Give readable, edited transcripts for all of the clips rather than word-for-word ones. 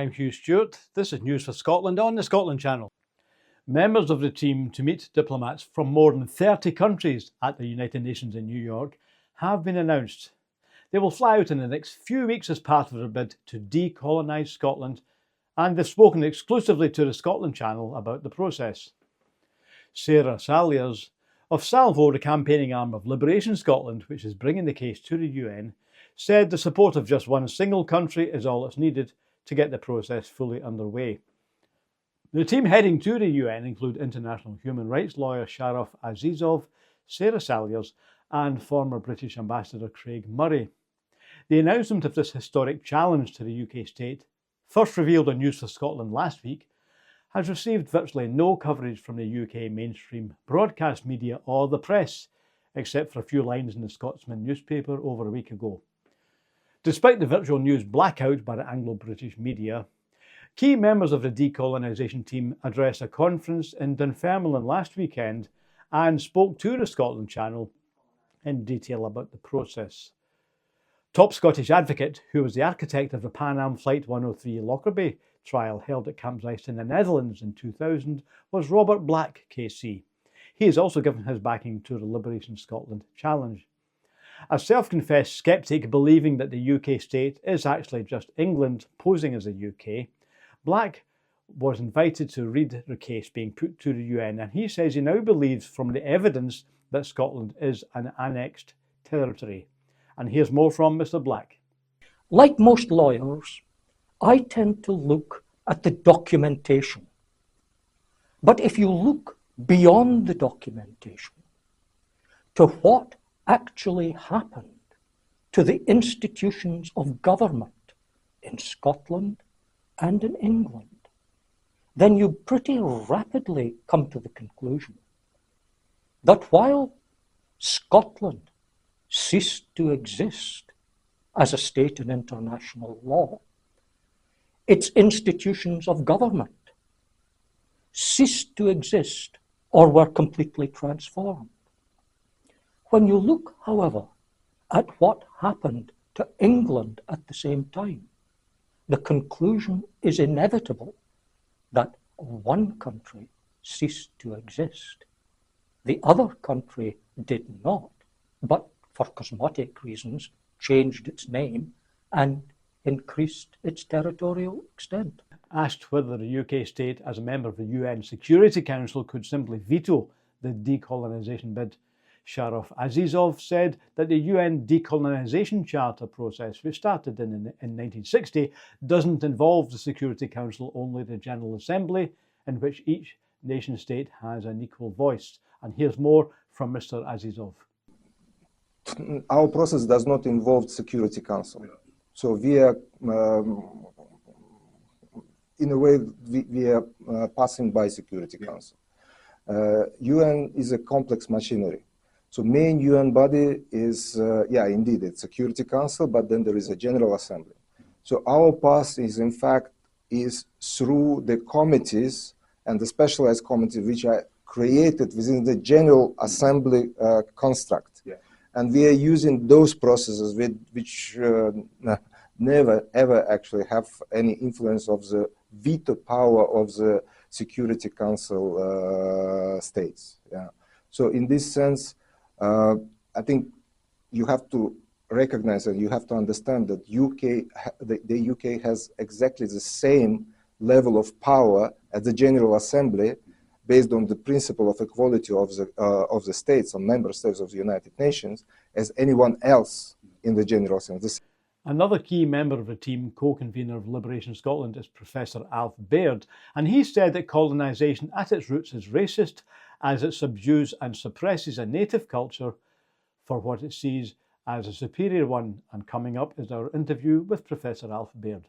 I'm Hugh Stewart. This is News for Scotland on the Scotland Channel. Members of the team to meet diplomats from more than 30 countries at the United Nations in New York have been announced. They will fly out in the next few weeks as part of their bid to decolonise Scotland, and they've spoken exclusively to the Scotland Channel about the process. Sarah Salyers of Salvo, the campaigning arm of Liberation Scotland, which is bringing the case to the UN, said the support of just one single country is all that's needed to get the process fully underway. The team heading to the UN include international human rights lawyer Sharaf Azizov, Sarah Salyers, and former British Ambassador Craig Murray. The announcement of this historic challenge to the UK state, first revealed on News for Scotland last week, has received virtually no coverage from the UK mainstream broadcast media or the press, except for a few lines in the Scotsman newspaper over a week ago. Despite the virtual news blackout by the Anglo-British media, key members of the decolonisation team addressed a conference in Dunfermline last weekend and spoke to the Scotland Channel in detail about the process. Top Scottish advocate, who was the architect of the Pan Am Flight 103 Lockerbie trial held at Camp Zeiss in the Netherlands in 2000, was Robert Black KC. He has also given his backing to the Liberation Scotland challenge. A self-confessed sceptic believing that the UK state is actually just England posing as the UK, Black was invited to read the case being put to the UN, and he says he now believes from the evidence that Scotland is an annexed territory. And here's more from Mr. Black. Like most lawyers, I tend to look at the documentation. But if you look beyond the documentation to what actually happened to the institutions of government in Scotland and in England, then you pretty rapidly come to the conclusion that while Scotland ceased to exist as a state in international law, its institutions of government ceased to exist or were completely transformed. When you look, however, at what happened to England at the same time, the conclusion is inevitable that one country ceased to exist. The other country did not, but for cosmetic reasons, changed its name and increased its territorial extent. Asked whether the UK state, as a member of the UN Security Council, could simply veto the decolonisation bid, Sharaf Azizov said that the UN Decolonisation Charter process, which started in 1960, doesn't involve the Security Council, only the General Assembly, in which each nation state has an equal voice. And here's more from Mr. Azizov. Our process does not involve the Security Council. So we are, in a way, we are passing by Security Council. UN is a complex machinery. So main UN body is, indeed, it's Security Council, but then there is a General Assembly. So our path is, in fact, is through the committees and the specialized committees which are created within the General Assembly construct. Yeah. And we are using those processes which never, ever actually have any influence of the veto power of the Security Council states. Yeah. So in this sense, I think you have to recognize and you have to understand that the UK has exactly the same level of power at the General Assembly based on the principle of equality of the states, and member states of the United Nations, as anyone else in the General Assembly. Another key member of the team, co-convener of Liberation Scotland, is Professor Alf Baird, and he said that colonisation at its roots is racist, as it subdues and suppresses a native culture for what it sees as a superior one. And coming up is our interview with Professor Alf Baird.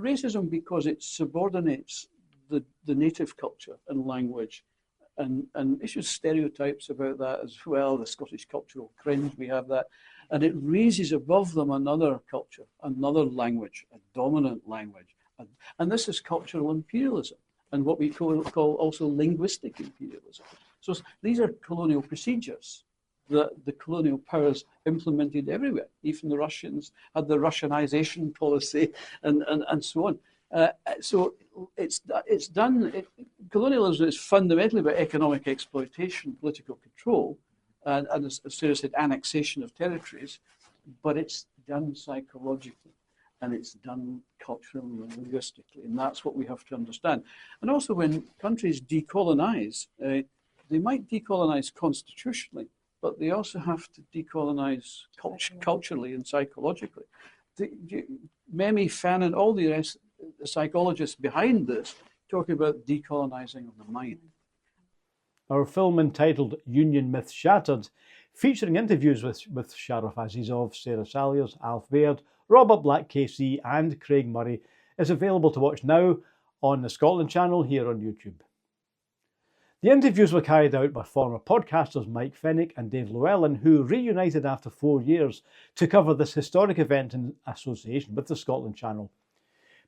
Racism because it subordinates the native culture and language and issues stereotypes about that as well, the Scottish cultural cringe, we have that, and it raises above them another culture, another language, a dominant language. And this is cultural imperialism and what we call also linguistic imperialism. So these are colonial procedures that the colonial powers implemented everywhere. Even the Russians had the Russianization policy and so on. So it's done. Colonialism is fundamentally about economic exploitation, political control, and as Sarah said, annexation of territories, but it's done psychologically, and it's done culturally and linguistically, and that's what we have to understand. And also, when countries decolonize, they might decolonize constitutionally, but they also have to decolonize culturally and psychologically. Memy, Fanon, all the rest, the psychologists behind this, talking about decolonizing of the mind. Our film entitled Union Myth Shattered, featuring interviews with Sheriff Azizov, Sarah Salyers, Alf Baird, Robert Black KC and Craig Murray, is available to watch now on the Scotland channel here on YouTube. The interviews were carried out by former podcasters Mike Fennick and Dave Llewellyn, who reunited after 4 years to cover this historic event in association with the Scotland channel.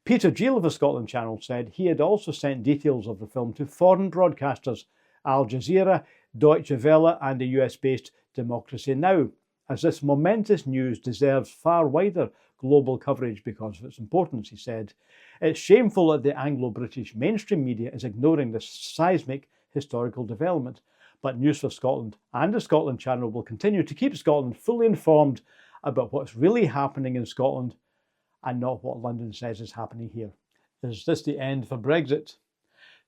Peter Gill of the Scotland channel said he had also sent details of the film to foreign broadcasters Al Jazeera, Deutsche Welle and the US-based Democracy Now!, as this momentous news deserves far wider global coverage because of its importance, he said. It's shameful that the Anglo-British mainstream media is ignoring this seismic historical development, but News for Scotland and the Scotland channel will continue to keep Scotland fully informed about what's really happening in Scotland and not what London says is happening here. Is this the end for Brexit?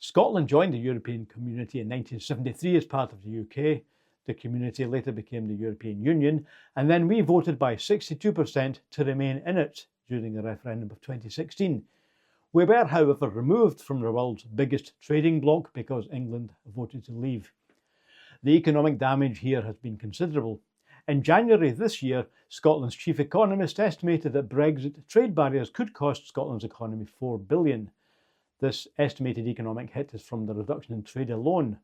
Scotland joined the European Community in 1973 as part of the UK. The community later became the European Union, and then we voted by 62% to remain in it during the referendum of 2016. We were, however, removed from the world's biggest trading bloc because England voted to leave. The economic damage here has been considerable. In January this year, Scotland's chief economist estimated that Brexit trade barriers could cost Scotland's economy $4 billion. This estimated economic hit is from the reduction in trade alone,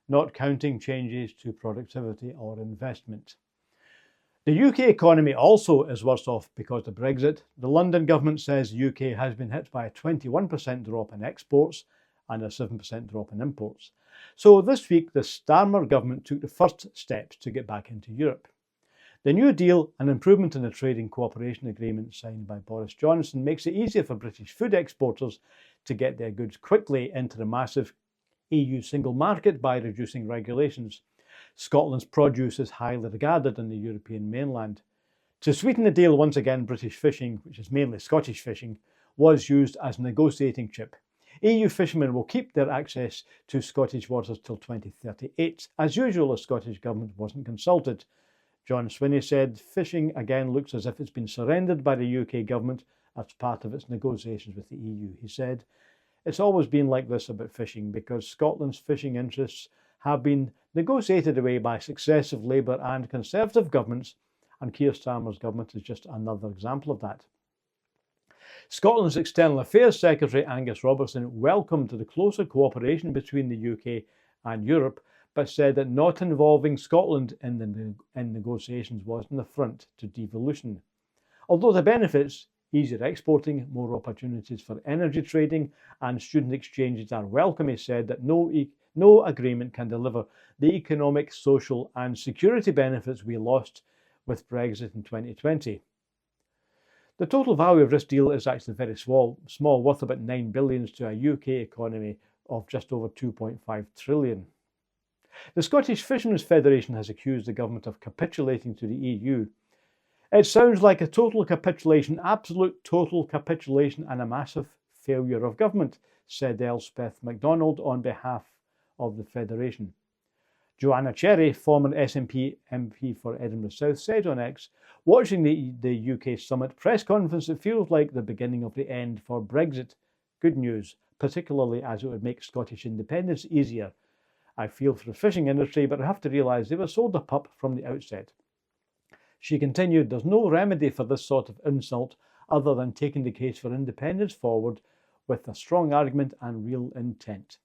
not counting changes to productivity or investment. The UK economy also is worse off because of Brexit. The London government says the UK has been hit by a 21% drop in exports and a 7% drop in imports. So this week, the Starmer government took the first steps to get back into Europe. The new deal, an improvement in the trading cooperation agreement signed by Boris Johnson, makes it easier for British food exporters to get their goods quickly into the massive EU single market by reducing regulations. Scotland's produce is highly regarded in the European mainland. To sweeten the deal, once again, British fishing, which is mainly Scottish fishing, was used as a negotiating chip. EU fishermen will keep their access to Scottish waters till 2038. As usual, the Scottish government wasn't consulted. John Swinney said fishing again looks as if it's been surrendered by the UK government as part of its negotiations with the EU. He said, "It's always been like this about fishing because Scotland's fishing interests have been negotiated away by successive Labour and Conservative governments, and Keir Starmer's government is just another example of that." Scotland's External Affairs Secretary Angus Robertson welcomed the closer cooperation between the UK and Europe, but said that not involving Scotland in negotiations was an affront to devolution. Although the benefits, easier exporting, more opportunities for energy trading and student exchanges are welcome, he said that no agreement can deliver the economic, social and security benefits we lost with Brexit in 2020. The total value of this deal is actually very small, worth about $9 billion to a UK economy of just over $2.5 trillion. The Scottish Fishermen's Federation has accused the government of capitulating to the EU. It sounds like a total capitulation, absolute total capitulation and a massive failure of government, said Elspeth MacDonald on behalf of the Federation. Joanna Cherry, former SNP MP for Edinburgh South, said on X, "Watching the UK summit press conference, it feels like the beginning of the end for Brexit. Good news, particularly as it would make Scottish independence easier. I feel for the fishing industry, but I have to realise they were sold a pup from the outset." She continued, "There's no remedy for this sort of insult other than taking the case for independence forward with a strong argument and real intent."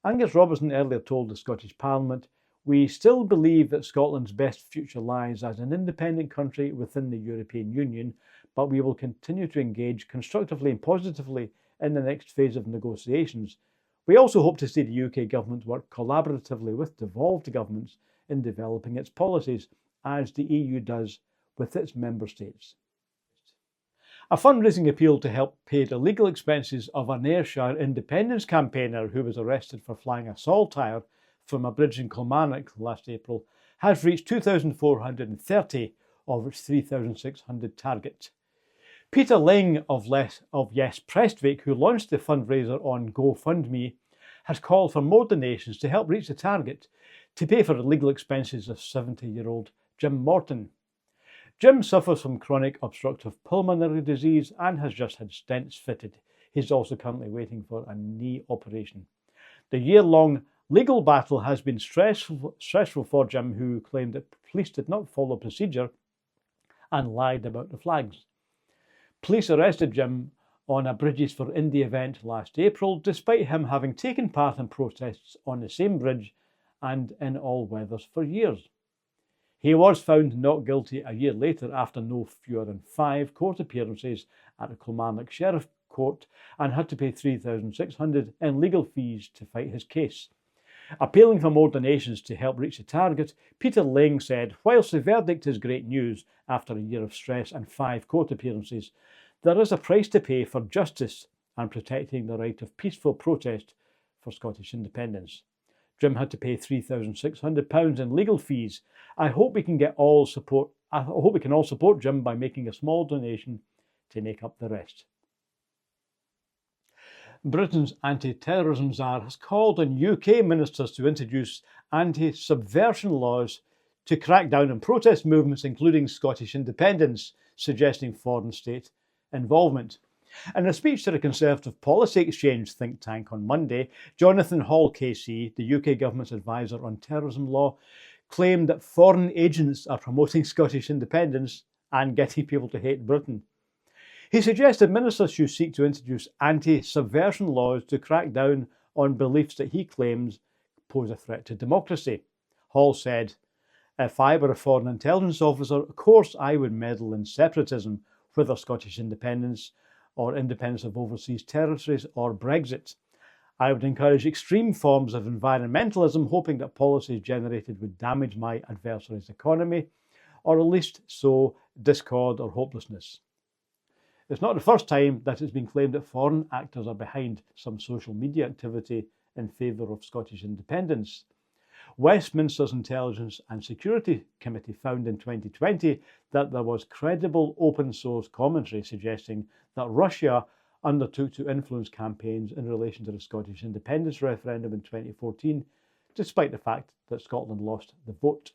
Angus Robertson earlier told the Scottish Parliament, "We still believe that Scotland's best future lies as an independent country within the European Union, but we will continue to engage constructively and positively in the next phase of negotiations. We also hope to see the UK government work collaboratively with devolved governments in developing its policies, as the EU does with its member states." A fundraising appeal to help pay the legal expenses of an Ayrshire independence campaigner who was arrested for flying a saltire from a bridge in Kilmarnock last April has reached 2,430 of its 3,600 target. Peter Ling of Yes Prestwick, who launched the fundraiser on GoFundMe, has called for more donations to help reach the target to pay for the legal expenses of 70-year-old Jim Morton. Jim suffers from chronic obstructive pulmonary disease and has just had stents fitted. He's also currently waiting for a knee operation. The year-long legal battle has been stressful for Jim, who claimed that police did not follow procedure and lied about the flags. Police arrested Jim on a Bridges for Indy event last April, despite him having taken part in protests on the same bridge and in all weathers for years. He was found not guilty a year later after no fewer than 5 court appearances at the Kilmarnock Sheriff Court and had to pay $3,600 in legal fees to fight his case. Appealing for more donations to help reach the target, Peter Ling said, "Whilst the verdict is great news after a year of stress and 5 court appearances, there is a price to pay for justice and protecting the right of peaceful protest for Scottish independence. Jim had to pay £3,600 in legal fees. I hope we can all support Jim by making a small donation to make up the rest." Britain's anti-terrorism czar has called on UK ministers to introduce anti-subversion laws to crack down on protest movements, including Scottish independence, suggesting foreign state involvement. In a speech to the Conservative Policy Exchange think tank on Monday, Jonathan Hall KC, the UK government's advisor on terrorism law, claimed that foreign agents are promoting Scottish independence and getting people to hate Britain. He suggested ministers should seek to introduce anti-subversion laws to crack down on beliefs that he claims pose a threat to democracy. Hall said, "If I were a foreign intelligence officer, of course I would meddle in separatism, whether Scottish independence or independence of overseas territories or Brexit. I would encourage extreme forms of environmentalism, hoping that policies generated would damage my adversary's economy, or at least sow discord or hopelessness." It's not the first time that it's been claimed that foreign actors are behind some social media activity in favour of Scottish independence. Westminster's Intelligence and Security Committee found in 2020 that there was credible open source commentary suggesting that Russia undertook to influence campaigns in relation to the Scottish independence referendum in 2014, despite the fact that Scotland lost the vote.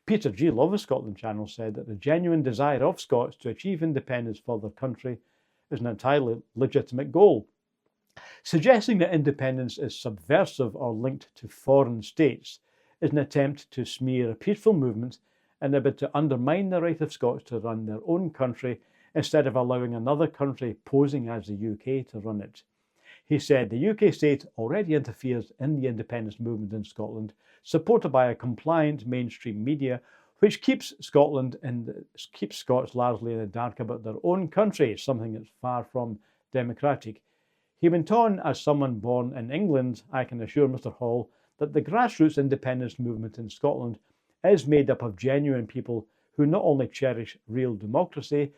Peter Gill of the Scotland Channel said that the genuine desire of Scots to achieve independence for their country is an entirely legitimate goal. Suggesting that independence is subversive or linked to foreign states is an attempt to smear a peaceful movement in a bid to undermine the right of Scots to run their own country instead of allowing another country posing as the UK to run it. He said the UK state already interferes in the independence movement in Scotland, supported by a compliant mainstream media, which keeps Scots largely in the dark about their own country, something that's far from democratic. He went on, "As someone born in England, I can assure Mr. Hall that the grassroots independence movement in Scotland is made up of genuine people who not only cherish real democracy,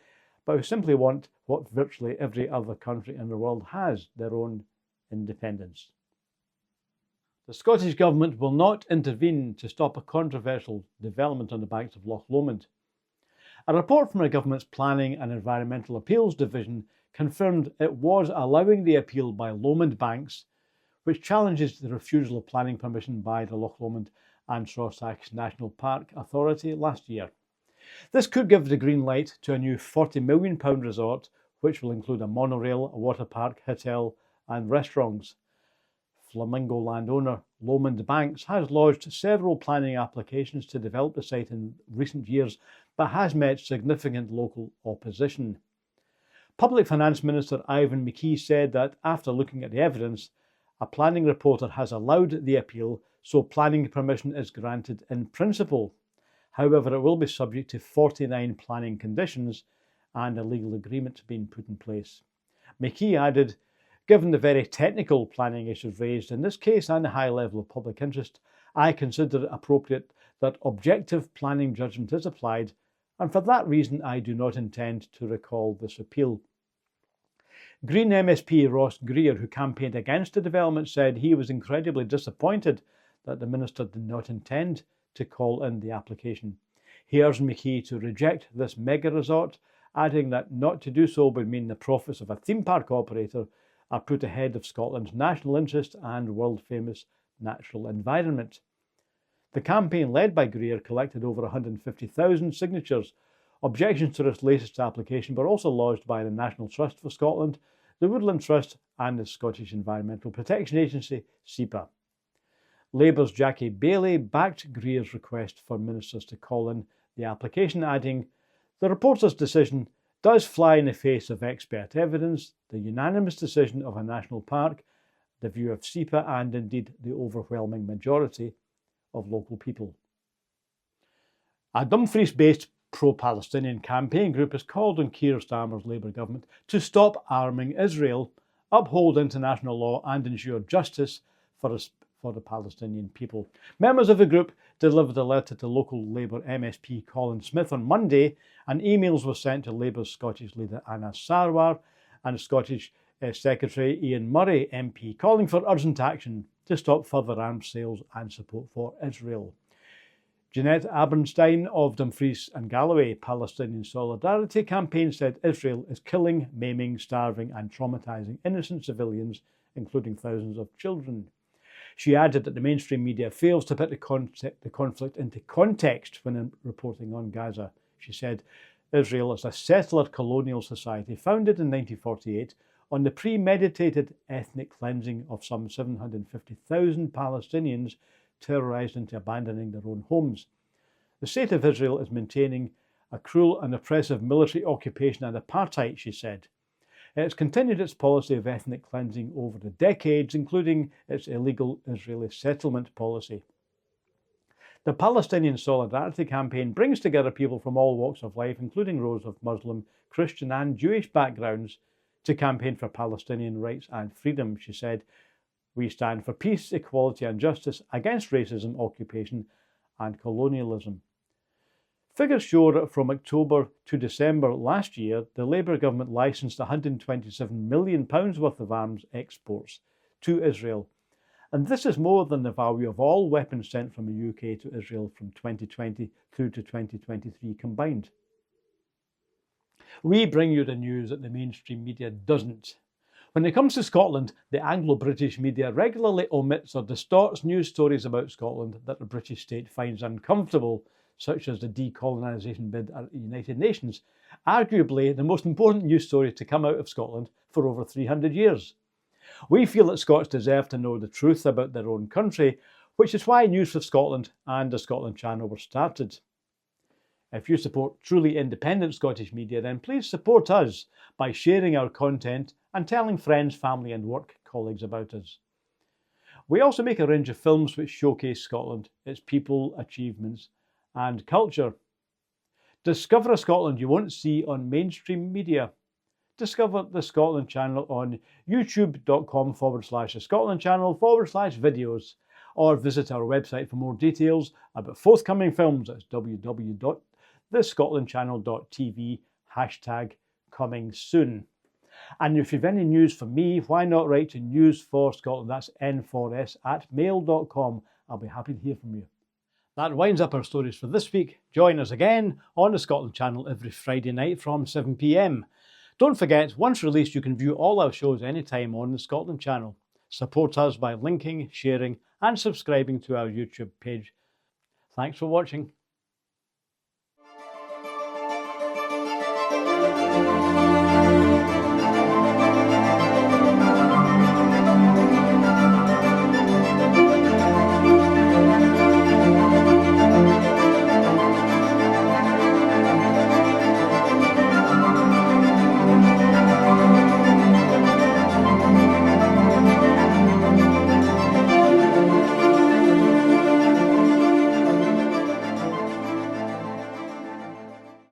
but who simply want what virtually every other country in the world has, their own independence." The Scottish Government will not intervene to stop a controversial development on the banks of Loch Lomond. A report from the Government's Planning and Environmental Appeals Division confirmed it was allowing the appeal by Lomond banks, which challenges the refusal of planning permission by the Loch Lomond and Trossachs National Park Authority last year. This could give the green light to a new £40 million resort, which will include a monorail, a water park, hotel and restaurants. Flamingo landowner Lomond Banks has lodged several planning applications to develop the site in recent years, but has met significant local opposition. Public Finance Minister Ivan McKee said that after looking at the evidence, a planning reporter has allowed the appeal, so planning permission is granted in principle. However, it will be subject to 49 planning conditions and a legal agreement being put in place. McKee added, "Given the very technical planning issues raised in this case and the high level of public interest, I consider it appropriate that objective planning judgment is applied, and for that reason I do not intend to recall this appeal." Green MSP Ross Greer, who campaigned against the development, said he was incredibly disappointed that the minister did not intend to call in the application. He urged McKee to reject this mega resort, adding that not to do so would mean the profits of a theme park operator are put ahead of Scotland's national interest and world-famous natural environment. The campaign led by Greer collected over 150,000 signatures. Objections to this latest application were also lodged by the National Trust for Scotland, the Woodland Trust and the Scottish Environmental Protection Agency, SEPA. Labour's Jackie Baillie backed Greer's request for ministers to call in the application, adding, "The reporter's decision does fly in the face of expert evidence, the unanimous decision of a national park, the view of SEPA and indeed the overwhelming majority of local people." A Dumfries-based pro-Palestinian campaign group has called on Keir Starmer's Labour government to stop arming Israel, uphold international law and ensure justice for the Palestinian people. Members of the group delivered a letter to local Labour MSP Colin Smith on Monday, and emails were sent to Labour's Scottish leader Anna Sarwar and Scottish Secretary Ian Murray MP, calling for urgent action to stop further arms sales and support for Israel. Jeanette Abernstein of Dumfries and Galloway Palestinian Solidarity Campaign said Israel is killing, maiming, starving and traumatising innocent civilians, including thousands of children. She added that the mainstream media fails to put the conflict into context when reporting on Gaza. She said Israel is a settler colonial society founded in 1948 on the premeditated ethnic cleansing of some 750,000 Palestinians terrorised into abandoning their own homes. The State of Israel is maintaining a cruel and oppressive military occupation and apartheid, she said. It has continued its policy of ethnic cleansing over the decades, including its illegal Israeli settlement policy. The Palestinian Solidarity Campaign brings together people from all walks of life, including those of Muslim, Christian and Jewish backgrounds, to campaign for Palestinian rights and freedom, she said. "We stand for peace, equality and justice against racism, occupation and colonialism." Figures show that from October to December last year, the Labour government licensed £127 million worth of arms exports to Israel. And this is more than the value of all weapons sent from the UK to Israel from 2020 through to 2023 combined. We bring you the news that the mainstream media doesn't. When it comes to Scotland, the Anglo-British media regularly omits or distorts news stories about Scotland that the British state finds uncomfortable, such as the decolonisation bid at the United Nations, arguably the most important news story to come out of Scotland for over 300 years. We feel that Scots deserve to know the truth about their own country, which is why News for Scotland and the Scotland Channel were started. If you support truly independent Scottish media, then please support us by sharing our content and telling friends, family and work colleagues about us. We also make a range of films which showcase Scotland, its people, achievements and culture. Discover a Scotland you won't see on mainstream media. Discover the Scotland Channel on youtube.com/the Scotland Channel/videos, or visit our website for more details about forthcoming films. That's www.thescotlandchannel.tv #coming-soon. And if you've any news for me, why not write to News4SCOTLAND, that's N4S, @mail.com. I'll be happy to hear from you. That winds up our stories for this week. Join us again on the Scotland Channel every Friday night from 7 p.m. Don't forget, once released, you can view all our shows anytime on the Scotland Channel. Support us by linking, sharing and subscribing to our YouTube page. Thanks for watching.